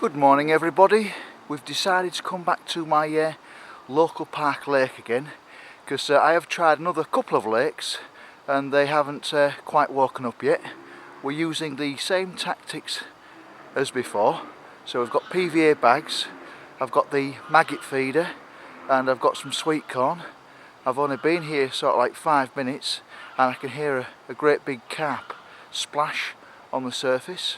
Good morning everybody. We've decided to come back to my local park lake again because I have tried another couple of lakes and they haven't quite woken up yet. We're using the same tactics as before. So we've got PVA bags, I've got the maggot feeder and I've got some sweet corn. I've only been here sort of like 5 minutes and I can hear a great big carp splash on the surface.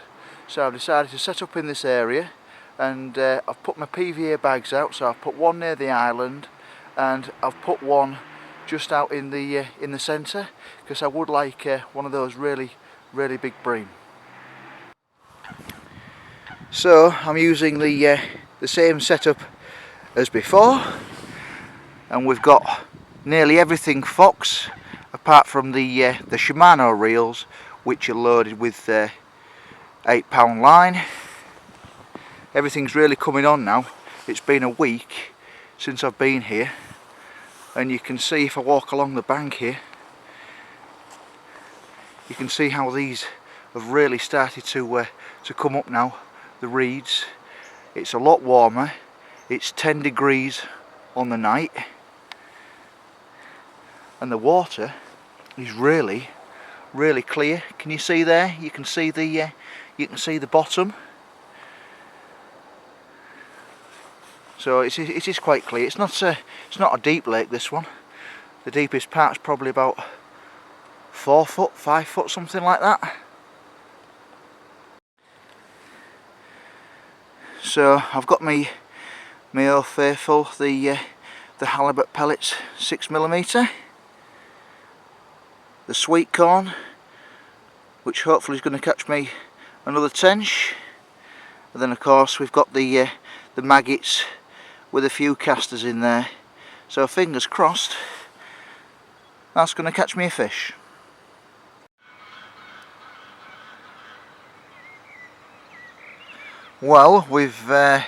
So I've decided to set up in this area and I've put my PVA bags out. So I've put one near the island and I've put one just out in the centre because I would like one of those really big bream. So I'm using the same setup as before and we've got nearly everything fox apart from the Shimano reels which are loaded with 8-pound line. Everything's really coming on now. It's been a week since I've been here and you can see if I walk along the bank here, you can see how these have really started to come up now, the reeds. It's a lot warmer, it's 10 degrees on the night and the water is really clear. Can you see there? You can see the bottom. So it is quite clear. It's not a deep lake, this one. The deepest part's probably about 4 foot, 5 foot, something like that. So I've got my old faithful, the halibut pellets 6mm, the sweet corn, which hopefully is going to catch me another tench, and then of course we've got the maggots with a few casters in there, so fingers crossed that's going to catch me a fish. Well, we've had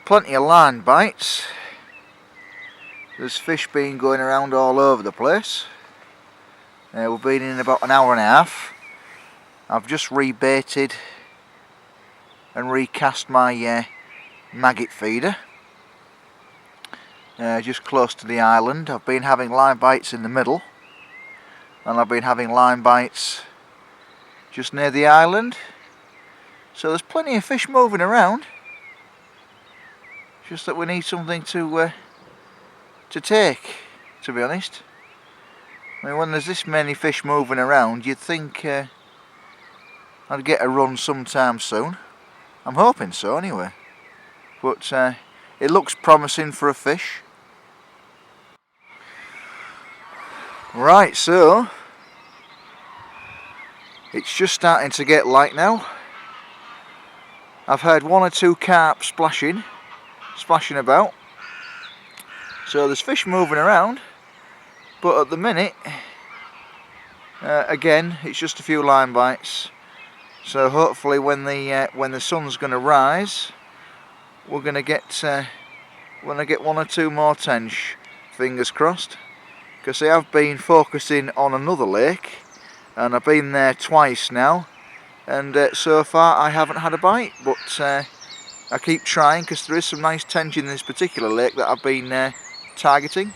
plenty of line bites. There's fish been going around all over the place. We've been in about an hour and a half. I've just rebaited and recast my maggot feeder just close to the island. I've been having line bites in the middle and I've been having line bites just near the island, so there's plenty of fish moving around, just that we need something to take, to be honest. I mean, when there's this many fish moving around, you'd think I'd get a run sometime soon. I'm hoping so anyway. But it looks promising for a fish. Right, so it's just starting to get light now. I've heard 1 or 2 carp splashing about. So there's fish moving around, but at the minute, again, it's just a few line bites. So hopefully when the sun's going to rise, we're going to get 1 or 2 more tench, fingers crossed, because I have been focusing on another lake and I've been there twice now and so far I haven't had a bite, but I keep trying because there is some nice tench in this particular lake that I've been targeting.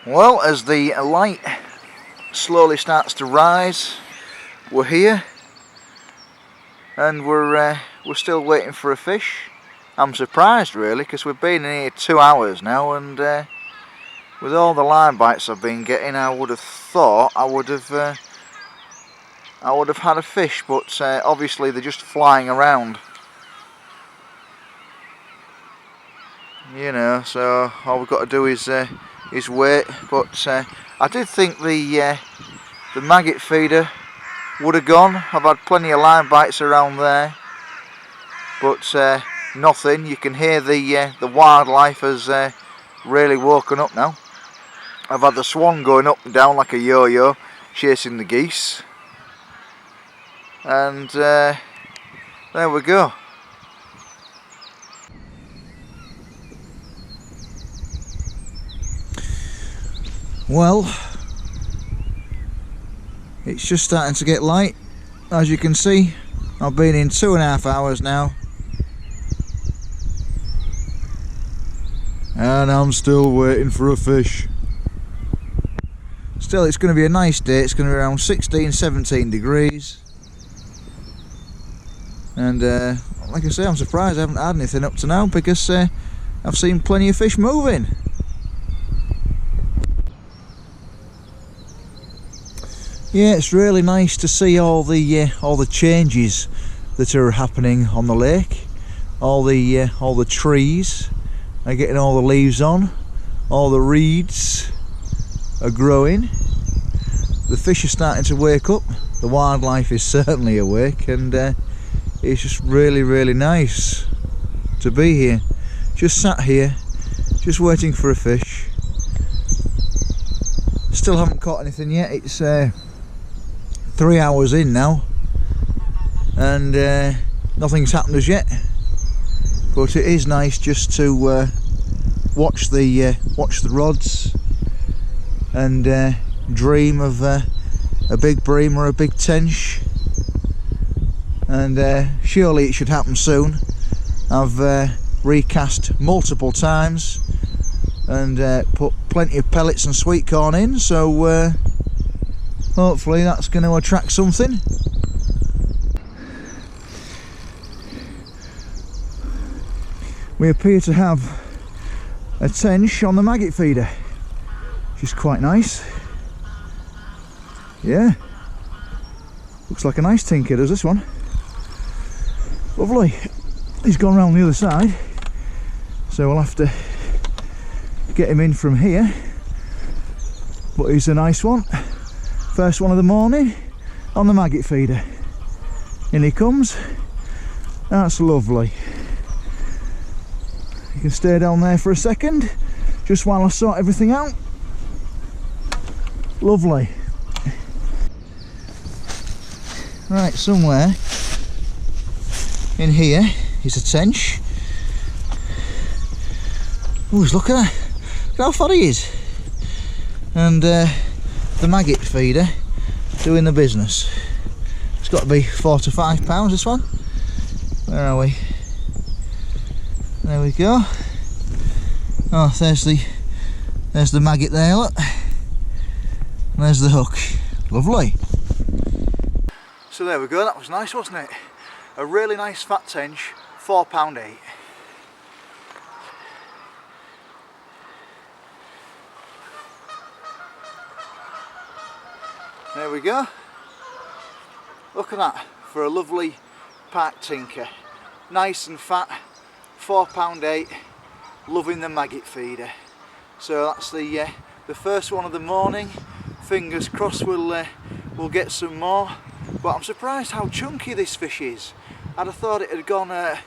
Well, as the light slowly starts to rise, we're here and we're still waiting for a fish. I'm surprised really, because we've been in here 2 hours now and with all the line bites I've been getting, I would have thought I would have had a fish, but obviously they're just flying around, you know, so all we've got to do is wait. But I did think the maggot feeder would have gone. I've had plenty of line bites around there, but nothing. You can hear the wildlife has really woken up now. I've had the swan going up and down like a yo-yo chasing the geese, and there we go. Well, it's just starting to get light. as you can see, I've been in 2.5 hours now, and I'm still waiting for a fish. Still, it's going to be a nice day. It's going to be around 16-17 degrees, and like I say, I'm surprised I haven't had anything up to now, because I've seen plenty of fish moving. Yeah, it's really nice to see all the changes that are happening on the lake. All the trees are getting all the leaves on. All the reeds are growing. The fish are starting to wake up. The wildlife is certainly awake, and it's just really nice to be here. Just sat here, just waiting for a fish. Still haven't caught anything yet. It's 3 hours in now, and nothing's happened as yet. But it is nice just to watch the rods and dream of a big bream or a big tench, and surely it should happen soon. I've recast multiple times and put plenty of pellets and sweet corn in, so hopefully that's going to attract something. We appear to have a tench on the maggot feeder, which is quite nice. Yeah, looks like a nice tinker, does this one. Lovely. He's gone round the other side, so we'll have to get him in from here, but he's a nice one. First one of the morning on the maggot feeder. In he comes. That's lovely. You can stay down there for a second, just while I sort everything out. Lovely. Right, somewhere in here is a tench. Ooh, look at that. Look how far he is. And the maggot feeder doing the business. It's got to be 4 to 5 pounds, this one. Where are we? There we go. Oh, there's the maggot there, look. And there's the hook. Lovely. So there we go, that was nice, wasn't it? A really nice fat tench, £4.8. There we go. Look at that, for a lovely park tinker. Nice and fat, £4.8, loving the maggot feeder. So that's the first one of the morning. Fingers crossed we'll get some more. But I'm surprised how chunky this fish is. I'd have thought it had gone a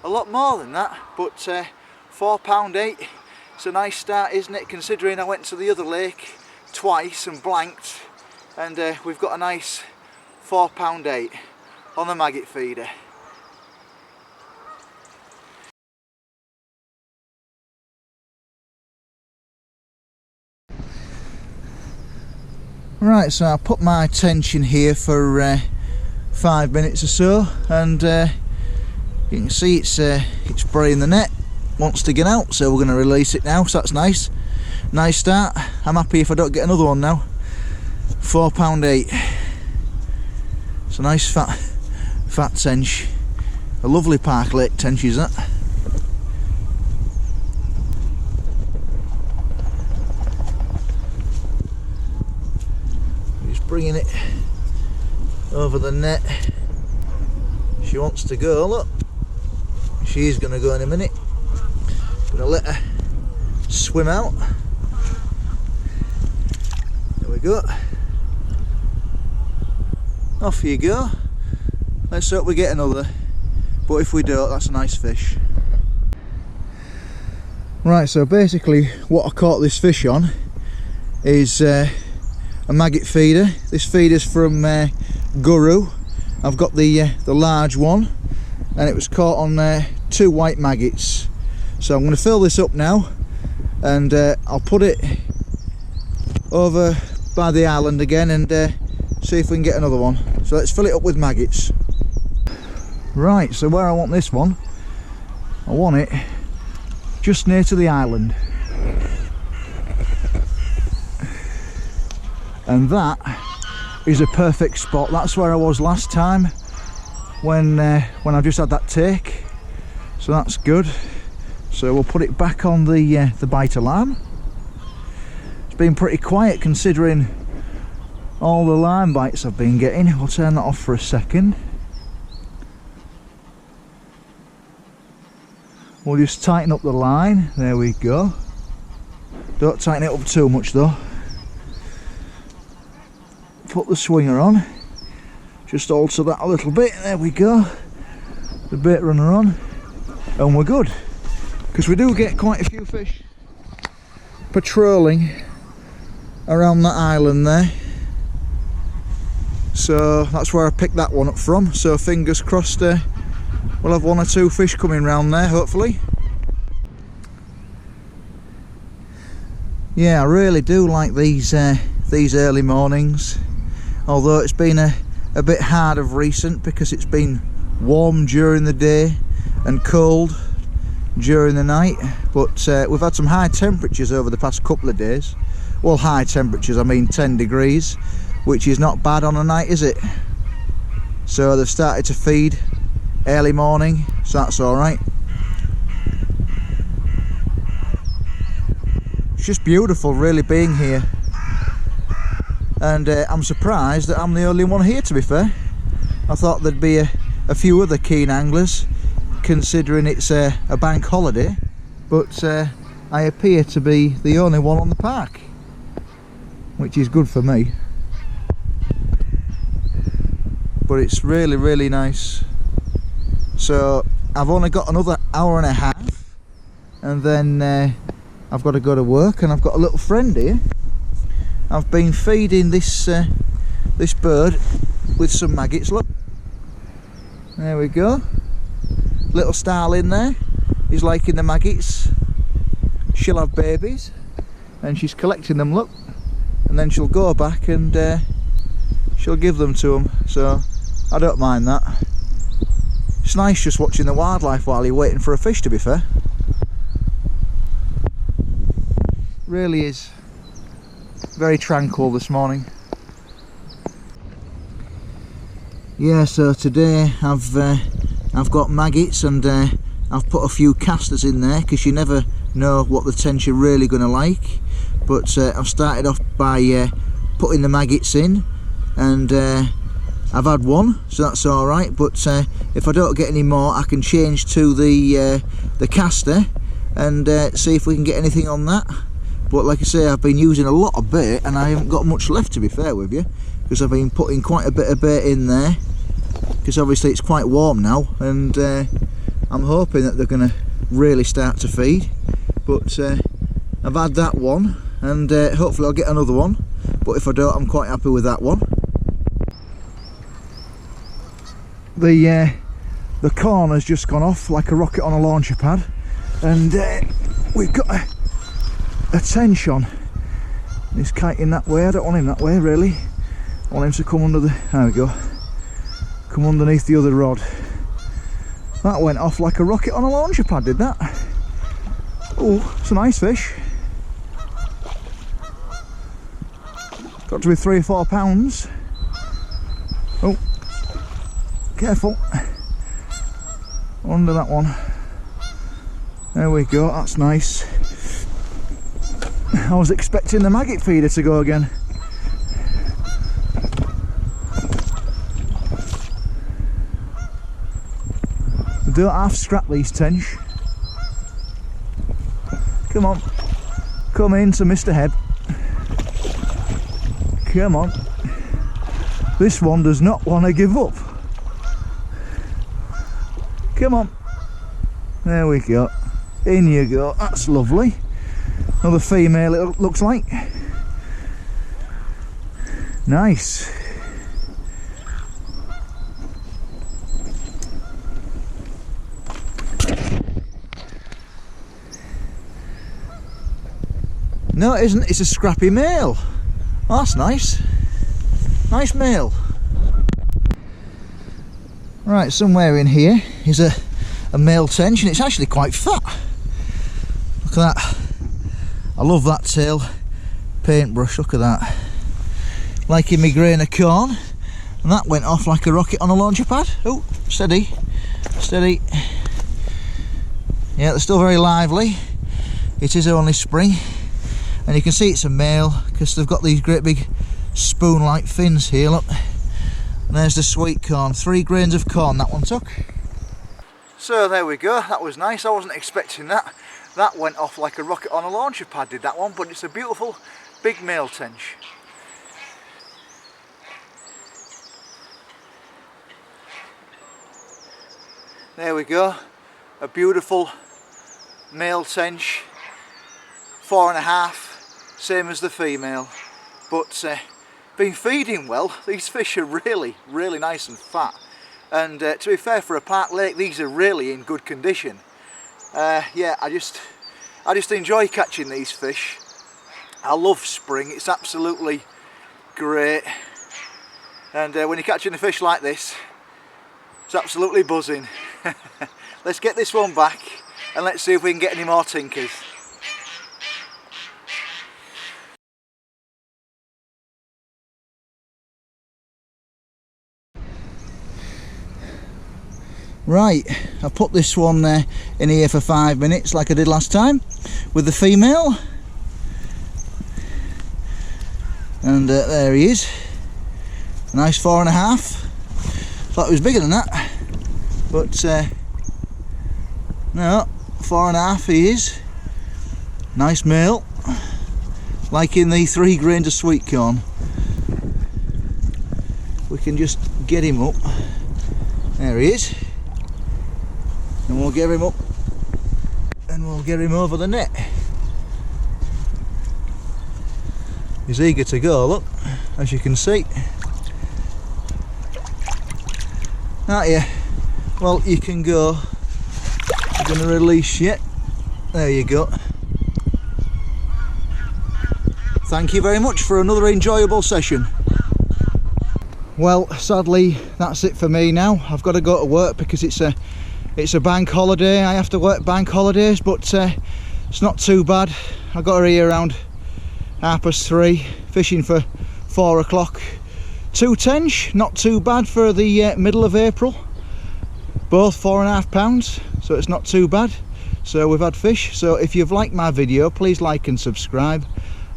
lot more than that, but £4.8, it's a nice start, isn't it, considering I went to the other lake twice and blanked, and we've got a nice £4.8 on the maggot feeder. Right, so I put my tench in here for 5 minutes or so, and you can see it's spraying the net, wants to get out, so we're going to release it now. So that's nice start. I'm happy if I don't get another one now. £4.8. It's a nice fat tench, a lovely Park Lake tench, is that? Bringing it over the net. She wants to go, look. She's going to go in a minute. I'm going to let her swim out. There we go. Off you go. Let's hope we get another. But if we don't, that's a nice fish. Right, so basically what I caught this fish on is a maggot feeder. This feeder's from Guru. I've got the large one, and it was caught on 2 white maggots. So I'm going to fill this up now, and I'll put it over by the island again and see if we can get another one. So So let's fill it up with maggots. Right, so where I want this one, I want it just near to the island. And that is a perfect spot. That's where I was last time when I've just had that take. So that's good. So we'll put it back on the bite alarm. It's been pretty quiet considering all the line bites I've been getting. We'll turn that off for a second. We'll just tighten up the line. There we go. Don't tighten it up too much though. Put the swinger on. Just alter that a little bit. There we go. The bait runner on. And we're good. Because we do get quite a few fish patrolling around that island there. So that's where I picked that one up from. So fingers crossed we'll have 1 or 2 fish coming round there, hopefully. Yeah, I really do like these early mornings. Although it's been a bit hard of recent because it's been warm during the day and cold during the night. But we've had some high temperatures over the past couple of days. Well, high temperatures, I mean 10 degrees, which is not bad on a night, is it? So they've started to feed early morning, so that's alright. It's just beautiful really being here, and I'm surprised that I'm the only one here, to be fair. I thought there'd be a few other keen anglers considering it's a bank holiday, but I appear to be the only one on the park, which is good for me. But it's really, really nice. So I've only got another hour and a half, and then I've got to go to work, and I've got a little friend here. I've been feeding this this bird with some maggots. Look, there we go. Little starling there. He's liking the maggots. She'll have babies, and she's collecting them. Look, and then she'll go back and she'll give them to him. So I don't mind that. It's nice just watching the wildlife while you're waiting for a fish, to be fair. Really is very tranquil this morning. Yeah, so today I've got maggots, and I've put a few casters in there because you never know what the tench are really going to like. But I've started off by putting the maggots in, and I've had one, so that's alright. But if I don't get any more, I can change to the caster and see if we can get anything on that. But like I say, I've been using a lot of bait, and I haven't got much left, to be fair with you, because I've been putting quite a bit of bait in there, because obviously it's quite warm now, and I'm hoping that they're going to really start to feed. But I've had that one, and hopefully I'll get another one, but if I don't, I'm quite happy with that one. The corner's just gone off like a rocket on a launcher pad, and we've got a tench on. He's kiting that way. I don't want him that way really. I want him to come under the, there we go, come underneath the other rod. That went off like a rocket on a launcher pad, did that? Oh, it's a nice fish. Got to be 3 or 4 pounds. Oh, careful. Under that one. There we go, that's nice. I was expecting the maggot feeder to go again. We don't half scrap these tench. Come on, come into Mr. Head. Come on. This one does not want to give up. Come on. There we go. In you go. That's lovely. Another female, it looks like. Nice. No, it isn't. It's a scrappy male. Oh, that's nice. Nice male. Right, somewhere in here is a male tench, and it's actually quite fat. Look at that. I love that tail paintbrush, look at that. Like in my grain of corn. And that went off like a rocket on a launcher pad. Oh, steady, steady. Yeah, they're still very lively. It is only spring. And you can see it's a male because they've got these great big spoon-like fins here, look. And there's the sweet corn, 3 grains of corn that one took. So there we go, that was nice. I wasn't expecting that. That went off like a rocket on a launcher pad, did that one, but it's a beautiful big male tench. There we go, a beautiful male tench, 4.5, same as the female, but been feeding well. These fish are really nice and fat, and to be fair, for a park lake these are really in good condition. Yeah, I just enjoy catching these fish. I love spring, it's absolutely great, and when you're catching a fish like this, it's absolutely buzzing. Let's get this one back and let's see if we can get any more tinkers. Right, I've put this one in here for 5 minutes like I did last time with the female. And there he is. Nice 4.5. Thought it was bigger than that. But no, 4.5 he is. Nice male. Like in the 3 grains of sweet corn. We can just get him up. There he is. And we'll get him up and we'll get him over the net. He's eager to go, look, as you can see. Aren't you? Well, you can go. I'm going to release you. There you go. Thank you very much for another enjoyable session. Well, sadly, that's it for me now. I've got to go to work because it's a bank holiday. I have to work bank holidays, but it's not too bad. I got her here around 3:30, fishing for 4 o'clock. 2 tench, not too bad for the middle of April. Both 4.5 pounds, so it's not too bad. So we've had fish. So if you've liked my video, please like and subscribe.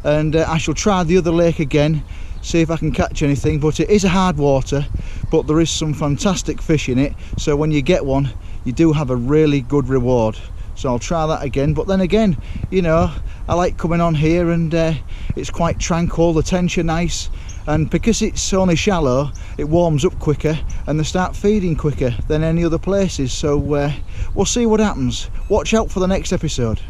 And I shall try the other lake again, see if I can catch anything. But it is a hard water, but there is some fantastic fish in it. So when you get one, you do have a really good reward. So I'll try that again. But then again, you know, I like coming on here, and it's quite tranquil, the tench are nice, and because it's only shallow, it warms up quicker and they start feeding quicker than any other places. So we'll see what happens. Watch out for the next episode.